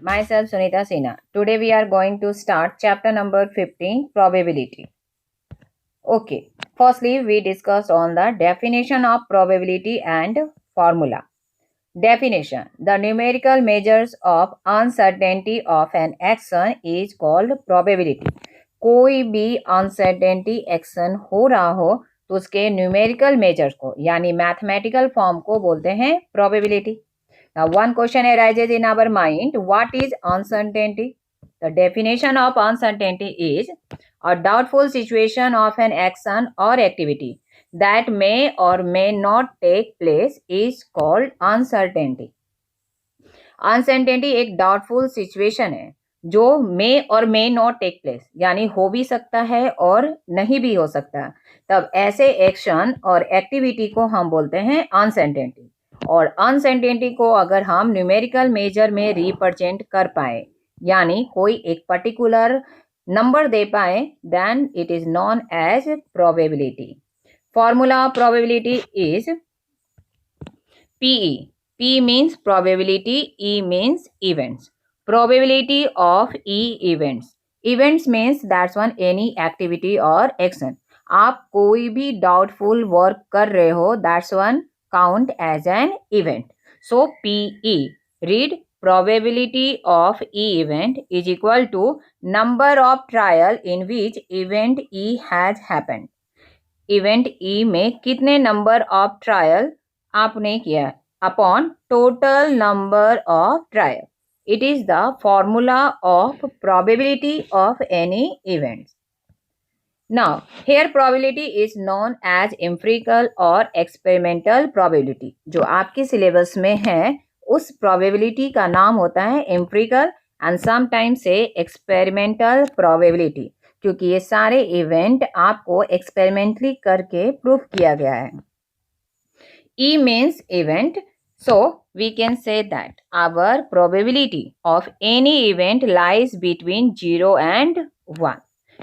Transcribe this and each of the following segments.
myself Sunita Sinha. Today we are going to start chapter number 15, probability. Okay, firstly we discussed on the definition of probability and formula. Definition: the numerical measures of uncertainty of an action is called probability. कोई भी uncertainty action हो रहा हो तो उसके numerical measures को यानी mathematical form को बोलते हैं probability. Now one question arises in our mind: what is uncertainty? The definition of uncertainty is a doubtful situation of an action or activity that may or may not take place is called uncertainty. Uncertainty एक doubtful situation है जो may और may not take place यानी हो भी सकता है और नहीं भी हो सकता, तब ऐसे एक्शन और एक्टिविटी को हम बोलते हैं uncertainty. और अनसर्टेनिटी को अगर हम न्यूमेरिकल मेजर में रिप्रेजेंट कर पाए यानी कोई एक पर्टिकुलर नंबर दे पाए, then it is known as probability. Formula of probability is PE. P means probability, E means events. Probability of E events. Events means that's one any activity or action. आप कोई भी doubtful work कर रहे हो, that's one count as an event. So PE, read probability of E event is equal to number of trial in which event E has happened. Event E में कितने number of trial आपने किया upon total number of trial. It is the formula of probability of any event. Now, here probability is known as empirical or experimental probability. जो आपके syllabus में है उस probability का नाम होता है empirical and sometimes से experimental probability, क्योंकि ये सारे event आपको experimentally करके prove किया गया है. E means event, so we can say that our probability of any event lies between 0 and 1.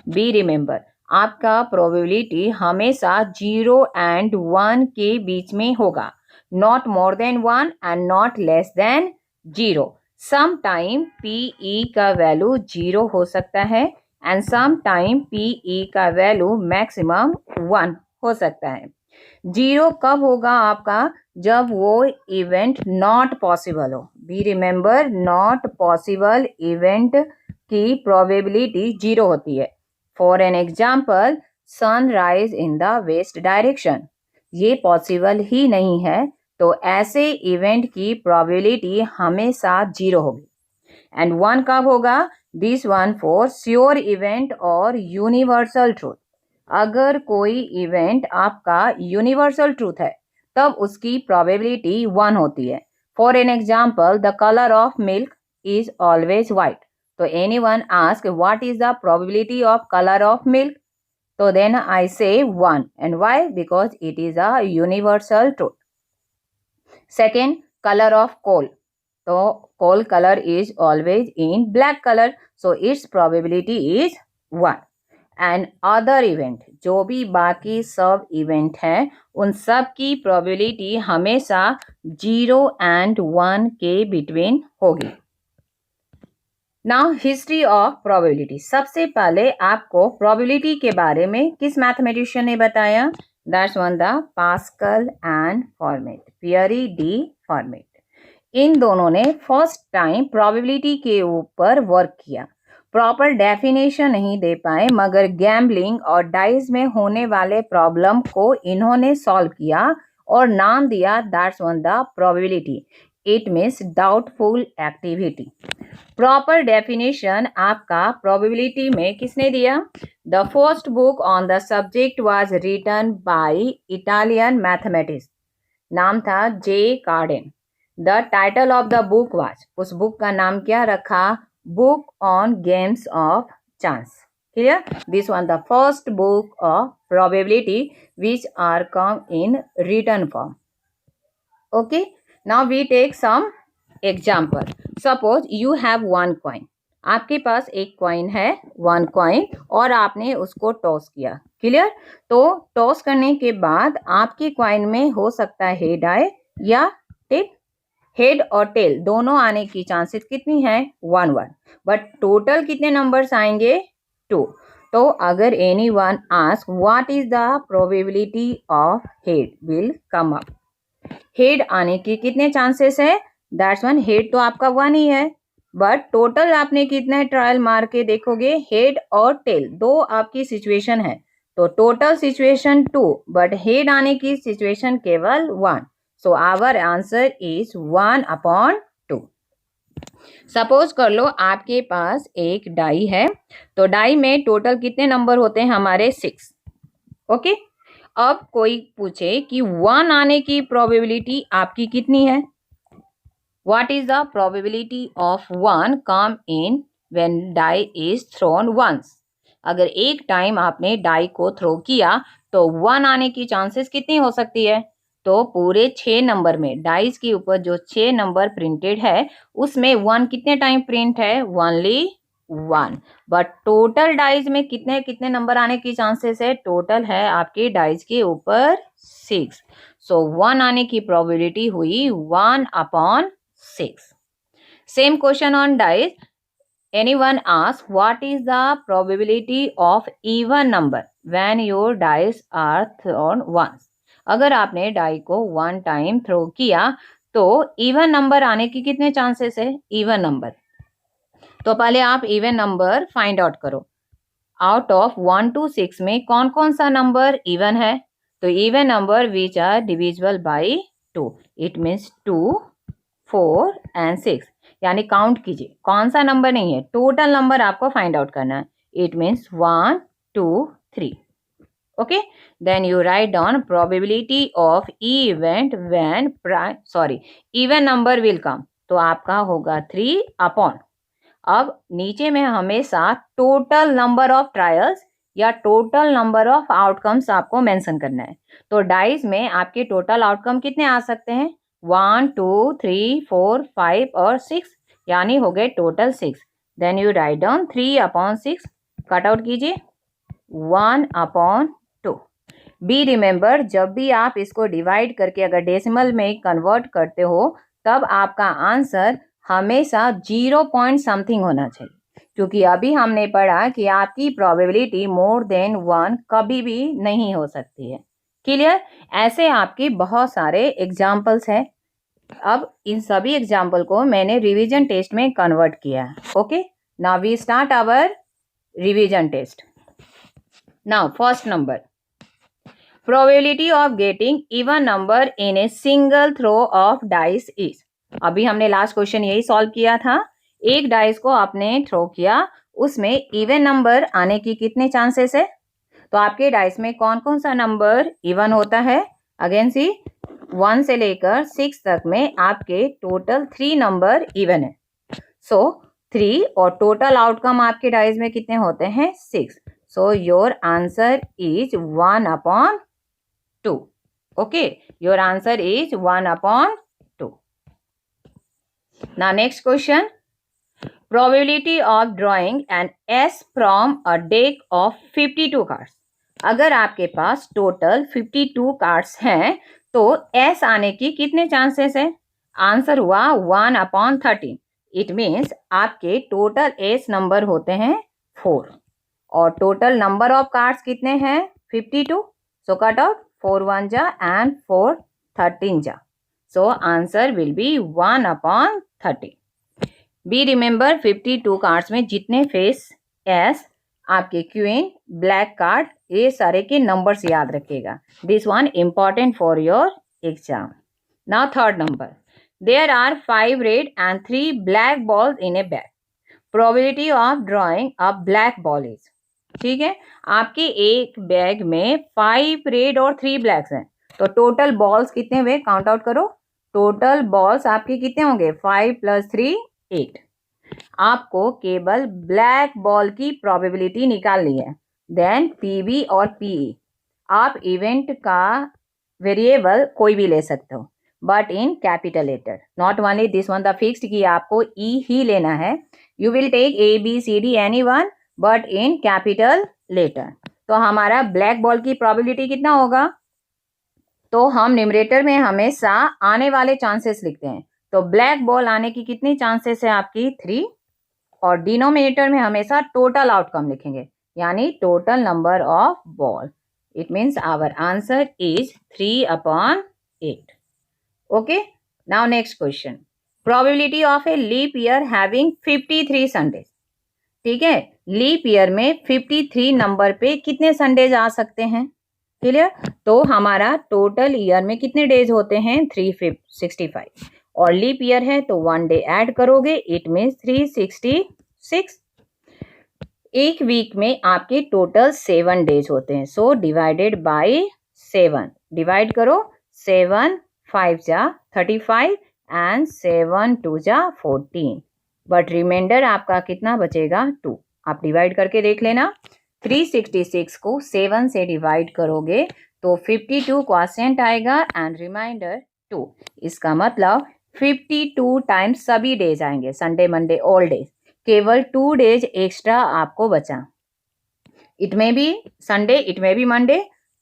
Be remember, आपका प्रोबेबिलिटी हमेशा 0 and 1 के बीच में होगा, not more than 1 and not less than 0. Some time PE का वैल्यू 0 हो सकता है एंड सम टाइम PE का वैल्यू मैक्सिमम 1 हो सकता है. 0 कब होगा आपका? जब वो इवेंट नॉट पॉसिबल हो. Be remember, not possible event की प्रोबेबिलिटी 0 होती है. For an example, sunrise in the west direction. ये पॉसिबल ही नहीं है, तो ऐसे इवेंट की प्रोबेबिलिटी हमेशा 0 होगी. एंड 1 कब होगा? This one for sure event और यूनिवर्सल ट्रूथ. अगर कोई इवेंट आपका यूनिवर्सल ट्रूथ है तब उसकी प्रोबेबिलिटी 1 होती है. For an example, the colour of milk is always white. तो anyone ask what is the probability of color of milk? So then I say 1. And why? Because it is a universal truth. Second, color of coal. So coal color is always in black color. So its probability is 1. And other event, जो भी बाकी सब event हैं उन सब की probability हमेशा 0 and 1 के बिटवीन होगी. Now history of probability. सबसे पहले आपको प्रोबेबिलिटी के बारे में किस मैथमेटिशियन ने बताया? That's one the Pascal and Fermat, Pierre de Fermat. इन दोनों ने फर्स्ट टाइम प्रोबेबिलिटी के ऊपर वर्क किया. प्रॉपर डेफिनेशन नहीं दे पाए, मगर गैम्बलिंग और डाइस में होने वाले प्रॉब्लम को इन्होंने सॉल्व किया और नाम दिया that's one the probability. It means doubtful activity. Proper definition आपका प्रोबेबिलिटी में किसने दिया? The first book on the subject was written by Italian mathematist. नाम था J Cardan. The title of the book was, उस बुक का नाम क्या रखा? Book on games of chance. Clear? This one the first book of probability which are come in written form. Okay, now we take some example. Suppose you have one coin. आपके पास एक coin है, 1 coin, और आपने उसको toss किया. Clear? तो toss करने के बाद आपके कॉइन में हो सकता है हेड आए या टेल. हेड और टेल दोनों आने की चांसेस कितनी है 1-1, बट टोटल कितने नंबर्स आएंगे 2। तो अगर anyone ask what is the probability of head will come up. Head आने की कितने चांसेस है, दैट्स वन, हेड तो आपका 1 ही है, बट टोटल आपने कितने ट्रायल मार के देखोगे, हेड और टेल दो आपकी सिचुएशन है, तो टोटल सिचुएशन 2, बट हेड आने की सिचुएशन केवल 1। So our answer is 1/2। Suppose कर लो आपके पास एक डाई है, तो डाई में टोटल कितने नंबर होते हैं हमारे 6। ओके, अब कोई पूछे कि 1 आने की प्रोबेबिलिटी आपकी कितनी है, what is the probability of 1 come in when die is thrown once. अगर एक टाइम आपने डाई को थ्रो किया तो 1 आने की चांसेस कितनी हो सकती है, तो पूरे 6 नंबर में डाइस के ऊपर जो 6 नंबर प्रिंटेड है उसमें 1 कितने टाइम प्रिंट है, ओनली 1, बट टोटल डाइज में कितने कितने नंबर आने की चांसेस है, टोटल है आपके डाइज के ऊपर 6। सो 1 आने की प्रोबेबिलिटी हुई 1/6। Same question on dies, anyone ask what is the probability of even number when your dice are thrown once। अगर आपने डाई को 1 टाइम थ्रो किया तो इवन नंबर आने की कितने चांसेस है, इवन नंबर। तो पहले आप इवन नंबर फाइंड आउट करो, आउट ऑफ 1 to 6 में कौन कौन सा नंबर इवन है, तो even number which are divisible by 2, it means 2, 4 and 6, यानी काउंट कीजिए कौन सा नंबर नहीं है, टोटल नंबर आपको फाइंड आउट करना है, it means 1, 2, 3। Okay, then you write down probability of event when even number will come, तो आपका होगा 3/। अब नीचे में हमेशा टोटल नंबर ऑफ ट्रायल्स या टोटल नंबर ऑफ आउटकम्स आपको मेंशन करना है, तो डाइस में आपके टोटल आउटकम कितने आ सकते हैं, 1, 2, 3, 4, 5 और 6, यानी हो गए total 6। Then you write down 3/6, cut out कीजिए 1/2। बी रिमेंबर, जब भी आप इसको डिवाइड करके अगर डेसिमल में कन्वर्ट करते हो तब आपका आंसर हमेशा 0 पॉइंट समथिंग होना चाहिए, क्योंकि अभी हमने पढ़ा कि आपकी प्रोबेबिलिटी मोर देन 1 कभी भी नहीं हो सकती है। क्लियर, ऐसे आपके बहुत सारे एग्जाम्पल्स हैं। अब इन सभी एग्जाम्पल को मैंने रिवीजन टेस्ट में कन्वर्ट किया है। Okay, now we start our revision test. Now first number, probability of getting even number in a single throw of dice is. अभी हमने लास्ट क्वेश्चन यही सॉल्व किया था, एक डाइस को आपने थ्रो किया, उसमें इवन नंबर आने की कितने चांसेस है, तो आपके डाइस में कौन कौन सा नंबर इवन होता है, अगेन सी 1 से लेकर 6 तक में आपके टोटल 3 नंबर इवन है, सो 3 और टोटल आउटकम आपके डाइस में कितने होते हैं 6, so your answer is 1/2। Okay, your answer is 1/2। Now next question, probability of drawing an S from a deck of 52 cards। अगर आपके पास टोटल 52 कार्ड्स हैं तो S आने की कितने चांसेस है, आंसर हुआ 1/13। इट मीन्स आपके टोटल S नंबर होते हैं 4 और टोटल नंबर ऑफ कार्ड्स कितने हैं 52, सो कट आउट 4 1 जा एंड 4 13 जा, so answer will be 1/30। Be remember 52 cards में जितने फेस एस, आपके क्वीन, ब्लैक कार्ड, ये सारे के नंबर्स याद रखिएगा, this one important for your exam. Now third number, there are 5 red and 3 black balls in a bag, probability of drawing a black ball is. ठीक है, आपके एक बैग में 5 रेड और 3 ब्लैक्स हैं, तो टोटल बॉल्स कितने हुए, काउंट आउट करो, टोटल बॉल्स आपके कितने होंगे 5 + 3 8। आपको केवल ब्लैक बॉल की प्रोबेबिलिटी निकालनी है, देन पीबी और पीई, आप इवेंट का वेरिएबल कोई भी ले सकते हो, but in capital letter, not only this one the fixed कि आपको ई ही लेना है, you will take ABCD any one but in capital letter. तो हमारा ब्लैक बॉल की प्रोबेबिलिटी कितना होगा, तो हम न्यूमरेटर में हमेशा आने वाले चांसेस लिखते हैं, तो ब्लैक बॉल आने की कितनी चांसेस है आपकी 3, और डिनोमिनेटर में हमेशा टोटल आउटकम लिखेंगे, यानी total number of ball. It means our answer is 3/8. Okay, now next question. Probability of a leap year having 53 Sundays. ठीक है, लीप ईयर में 53 नंबर पे कितने संडेज आ सकते हैं? क्लियर? तो हमारा टोटल ईयर में कितने डेज होते हैं? 365, और लीप ईयर है तो 1 डे ऐड करोगे, इट मीन्स 366. एक वीक में आपके टोटल 7 डेज होते हैं, सो डिवाइडेड बाय 7. डिवाइड करो, 7 5 जा 35 एंड 7 2 जा 14. बट रिमाइंडर आपका कितना बचेगा? 2. आप डिवाइड करके देख लेना. 366 को 7 से डिवाइड करोगे तो 52 क्वोशिएंट आएगा एंड रिमाइंडर 2. इसका मतलब 52 टाइम्स सभी डेज आएंगे, संडे मंडे ऑल डेज. केवल 2 डेज एक्स्ट्रा आपको बचा. इट में बी संडे, इट में बी मंडे.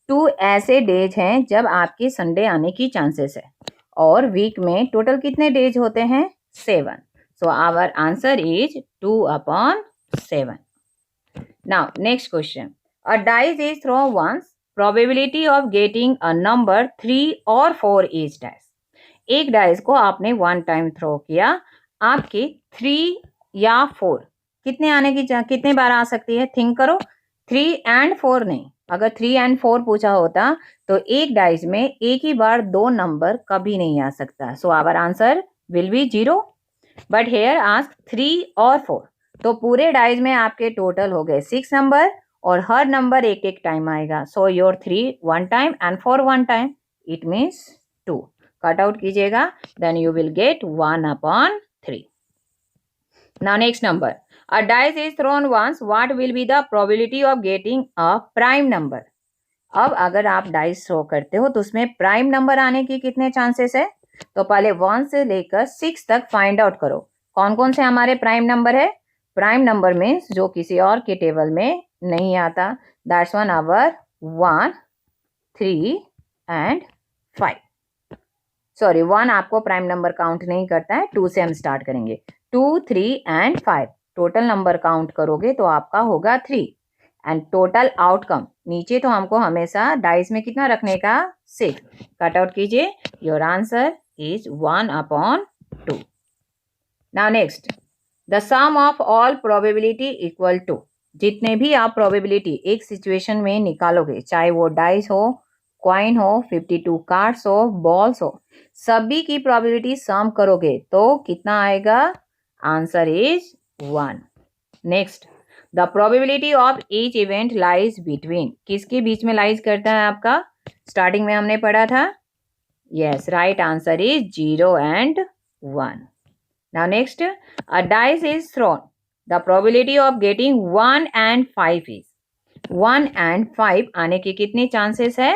2 ऐसे डेज हैं जब आपके संडे आने की चांसेस है, और वीक में टोटल कितने डेज होते हैं? 7. So our answer is 2/7. Now next question. A dice is thrown once. Probability of getting a number 3 or 4 is dash. एक डाइस को आपने 1 टाइम थ्रो किया, आपके 3 या 4 कितने आने की कितने बार आ सकती है? थिंक करो. 3 एंड 4 नहीं, अगर 3 एंड 4 पूछा होता तो एक डाइस में एक ही बार 2 नंबर कभी नहीं आ सकता. So our answer will be 0. But here ask 3 और 4, तो पूरे डाइज में आपके टोटल हो गए 6 नंबर, और हर नंबर एक एक टाइम आएगा. So your 3 1 time and 4 1 time, it means 2. Cut out कीजिएगा, then you will get 1/3. Now next number. A dice is thrown once, what will be the probability of getting a prime number. अब अगर आप dice throw करते हो तो उसमें prime number आने की कितने चांसेस है? तो पहले 1 से लेकर 6 तक फाइंड आउट करो, कौन कौन से हमारे प्राइम नंबर है. प्राइम नंबर मीन्स जो किसी और के टेबल में नहीं आता. That's 1 our 1 3 and 5. सॉरी, 1 आपको प्राइम नंबर काउंट नहीं करता है. 2 से हम स्टार्ट करेंगे. 2 3 एंड 5 टोटल नंबर काउंट करोगे तो आपका होगा 3. एंड टोटल आउटकम नीचे तो हमको हमेशा डाइस में कितना रखने का? 6. कट आउट कीजिए, your answer is 1/2. Now next, the sum of all probability equal to. जितने भी आप probability एक सिचुएशन में निकालोगे, चाहे वो डाइस हो, कॉइन हो, 52 कार्ड्स हो, बॉल्स हो, सभी की probability सम करोगे तो कितना आएगा? Answer is 1. Next, the probability of each event lies between. किसके बीच में लाइज करता है आपका? स्टार्टिंग में हमने पढ़ा था. Yes, right answer is 0 and 1. Now next, a dice is thrown. The probability of getting 1 and 5 is. 1 and 5 आने की कितनी चांसेस है?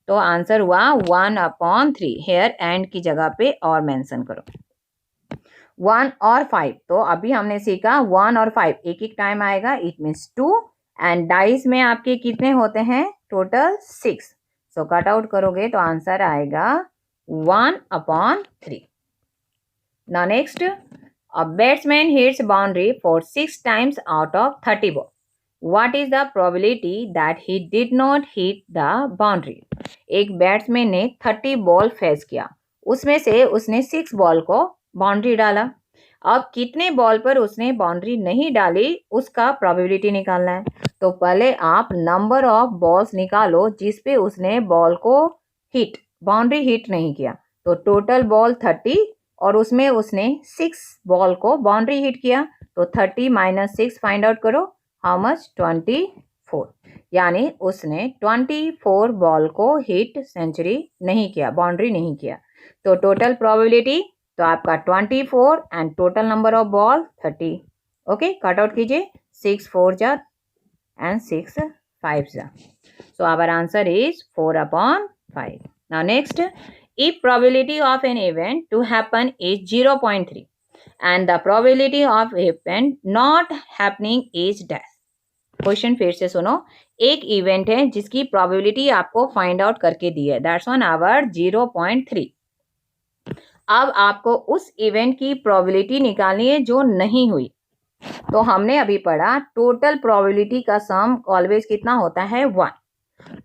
तो आंसर हुआ 1/3. हेयर एंड की जगह पे और मेंशन करो. 1 और 5, तो अभी हमने सीखा 1 और 5 एक एक टाइम आएगा, इट मीन्स 2. एंड डाइस में आपके कितने होते हैं? टोटल 6. सो कट आउट करोगे तो आंसर आएगा 1/3. Now next, a batsman hits boundary for 6 times out of 30 ball. What is the probability that he did not hit the boundary? एक batsman ने 30 बॉल फेस किया, उसमें से उसने 6 बॉल को बाउंड्री डाला. अब कितने बॉल पर उसने बाउंड्री नहीं डाली उसका प्रोबेबिलिटी निकालना है. तो पहले आप नंबर ऑफ बॉल्स निकालो जिस पे उसने बॉल को हिट, बाउंड्री हिट नहीं किया. तो टोटल बॉल 30 और उसमें उसने 6 बॉल को बाउंड्री हिट किया. तो 30 - 6 फाइंड आउट करो, हाउ मच? 24. यानी उसने 24 बॉल को हिट सेंचुरी नहीं किया, बाउंड्री नहीं किया. तो टोटल प्रोबेबिलिटी तो आपका 24 and total number of ball 30. Okay, cut out कीजिए. 6 4 जा एंड 6 5 जा. So our answer is 4/5. Now next, if probability of an event to happen is 0.3 and the probability of event not happening is dash. Question फिर से सुनो. एक event है जिसकी probability आपको फाइंड आउट करके दी है, दैट्स 1 आवर 0.3. अब आपको उस इवेंट की प्रोबेबिलिटी निकालनी है जो नहीं हुई। तो हमने अभी पढ़ा टोटल प्रोबेबिलिटी का सम ऑलवेज कितना होता है 1।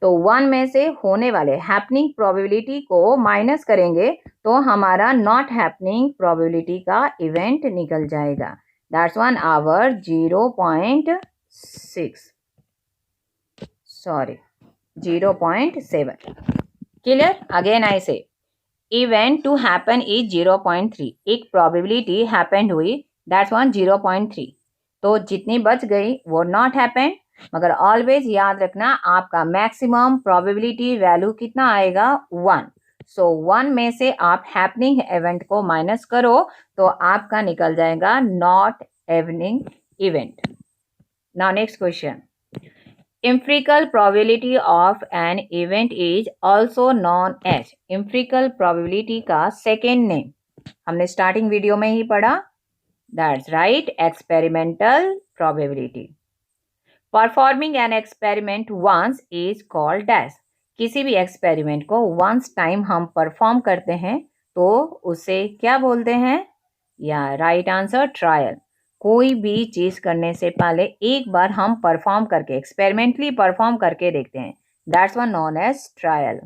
तो 1 में से होने वाले हैपनिंग प्रोबेबिलिटी को माइनस करेंगे तो हमारा नॉट हैपनिंग प्रोबेबिलिटी का इवेंट निकल जाएगा। That's 1 our 0.7। Clear? Again I say event to happen is 0.3। एक प्रोबेबिलिटी हैपेंड हुई, दैट्स 1 0.3। तो जितनी बच गई वो नॉट हैपेंड, मगर ऑलवेज याद रखना आपका मैक्सिमम प्रोबेबिलिटी वैल्यू कितना आएगा 1। सो 1 में से आप हैपनिंग इवेंट को माइनस करो तो आपका निकल जाएगा not happening event. Now next question, empirical probability of an event is also known as। empirical probability का सेकेंड नेम हमने स्टार्टिंग वीडियो में ही पढ़ा, that's right experimental probability. Performing an experiment once is called dash. किसी भी experiment को once time हम perform करते हैं तो उसे क्या बोलते हैं? या राइट आंसर ट्रायल। कोई भी चीज करने से पहले एक बार हम परफॉर्म करके एक्सपेरिमेंटली परफॉर्म करके देखते हैं, that's one known as trial.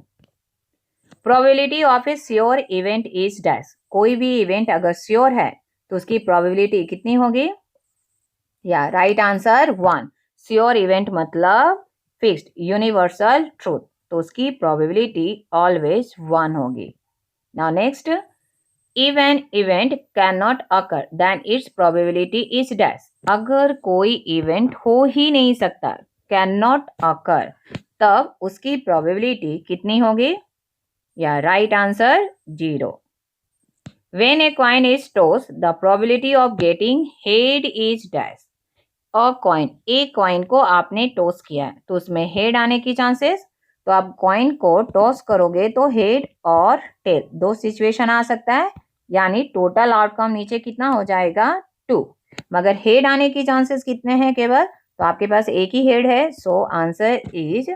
Probability of a sure event is dash. कोई भी इवेंट अगर श्योर है तो उसकी प्रोबेबिलिटी कितनी होगी? या राइट आंसर 1। श्योर इवेंट मतलब फिक्स्ड यूनिवर्सल ट्रूथ, तो उसकी प्रोबेबिलिटी ऑलवेज 1 होगी। Now next, if an event cannot occur then its probability is dash। अगर कोई इवेंट हो ही नहीं सकता, cannot occur, तब उसकी प्रोबेबिलिटी कितनी होगी? या right answer 0। when a coin is tossed the probability of getting head is dash। A coin, एक कॉइन को आपने टॉस किया है तो उसमें हेड आने की चांसेस, तो आप कॉइन को टॉस करोगे तो हेड और टेल दो सिचुएशन आ सकता है, यानी टोटल आउटकम नीचे कितना हो जाएगा 2। मगर हेड आने की चांसेस कितने हैं केवल? तो आपके पास एक ही हेड है, सो answer is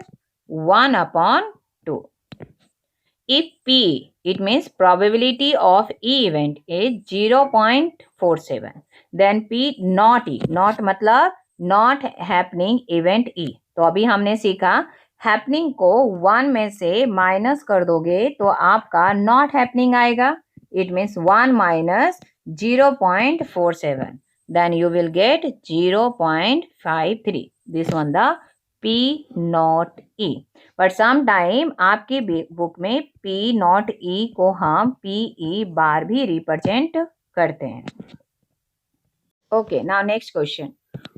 1/2। If P, it means probability of E event is 0.47, then P not E, not मतलब not happening event E। तो अभी हमने सीखा हैपनिंग को 1 में से माइनस कर दोगे तो आपका not happening आएगा। It means 1 minus 0.47, then you will get 0.53। This one the P not E। But some time आपकी बुक में P नॉट E को हम PE बार भी रिप्रेजेंट करते हैं। Okay, now next question,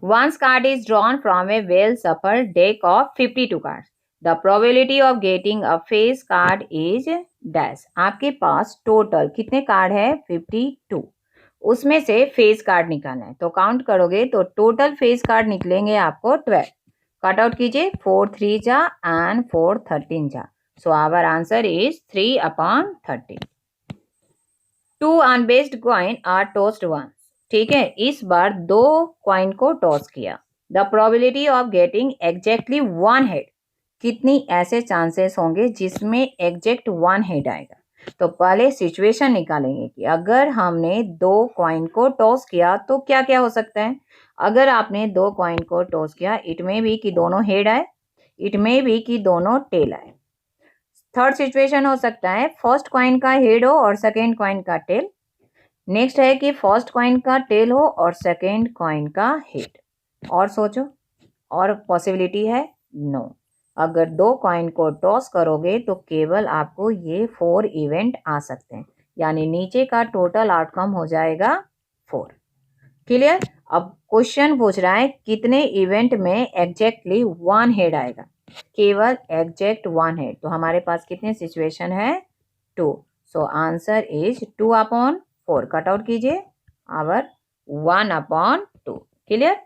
once card is drawn from a well shuffled deck of 52 card, the probability of getting a face card is dash. आपके पास टोटल कितने कार्ड है? 52। उसमें से फेस कार्ड निकालना है, तो काउंट करोगे तो टोटल फेस कार्ड निकलेंगे आपको 12। कट आउट कीजिए, 4 3 जा एंड 4 13 जा, so our answer is 3/13। 2 unbiased coin are tossed once. ठीक है, इस बार 2 कॉइन को टॉस किया, the probability of getting exactly 1 head. कितनी ऐसे चांसेस होंगे जिसमें एग्जैक्ट 1 हेड आएगा? तो पहले सिचुएशन निकालेंगे कि अगर हमने 2 कॉइन को टॉस किया तो क्या क्या हो सकता है। अगर आपने 2 कॉइन को टॉस किया, इट में भी कि दोनों हेड आए, इट में भी कि दोनों टेल आए। थर्ड सिचुएशन हो सकता है फर्स्ट कॉइन का हेड हो और सेकेंड कॉइन का टेल। नेक्स्ट है कि फर्स्ट कॉइन का टेल हो और सेकेंड कॉइन का हेड। और सोचो, और पॉसिबिलिटी है? नो। अगर 2 कॉइन को टॉस करोगे तो केवल आपको ये 4 इवेंट आ सकते हैं, यानी नीचे का टोटल आउटकम हो जाएगा 4। क्लियर? अब क्वेश्चन पूछ रहा है कितने इवेंट में एग्जैक्टली 1 हेड आएगा? केवल एग्जैक्ट 1 हेड। तो हमारे पास कितने सिचुएशन है? 2। So answer is 2/4। Cut out कीजिए, our 1/2। Clear?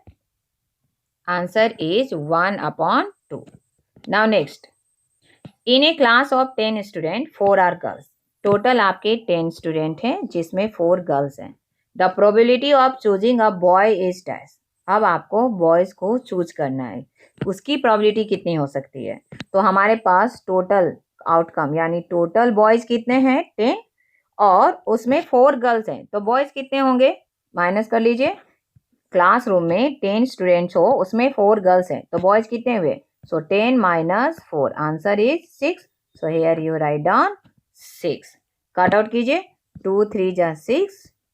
Answer is 1/2। Now next, in a class of 10 student 4 are girls. Total आपके 10 स्टूडेंट हैं जिसमें 4 गर्ल्स हैं। The probability of choosing a boy is dash. अब आपको बॉयज को choose करना है, उसकी प्रोबेबिलिटी कितनी हो सकती है? तो हमारे पास टोटल आउटकम यानी टोटल बॉयज कितने हैं? 10, और उसमें 4 गर्ल्स हैं, तो बॉयज कितने होंगे? माइनस कर लीजिए। क्लासरूम में 10 स्टूडेंट्स हो, उसमें 4 गर्ल्स हैं, तो बॉयज कितने हुए? सो 10 minus 4, answer is 6। So here you write down 6। Cut out कीजिए। 2 3 जा 6,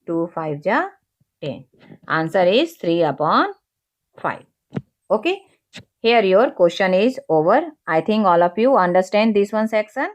2 5 जा 10, answer is 3/5. Okay, here your question is over. I think all of you understand this one section.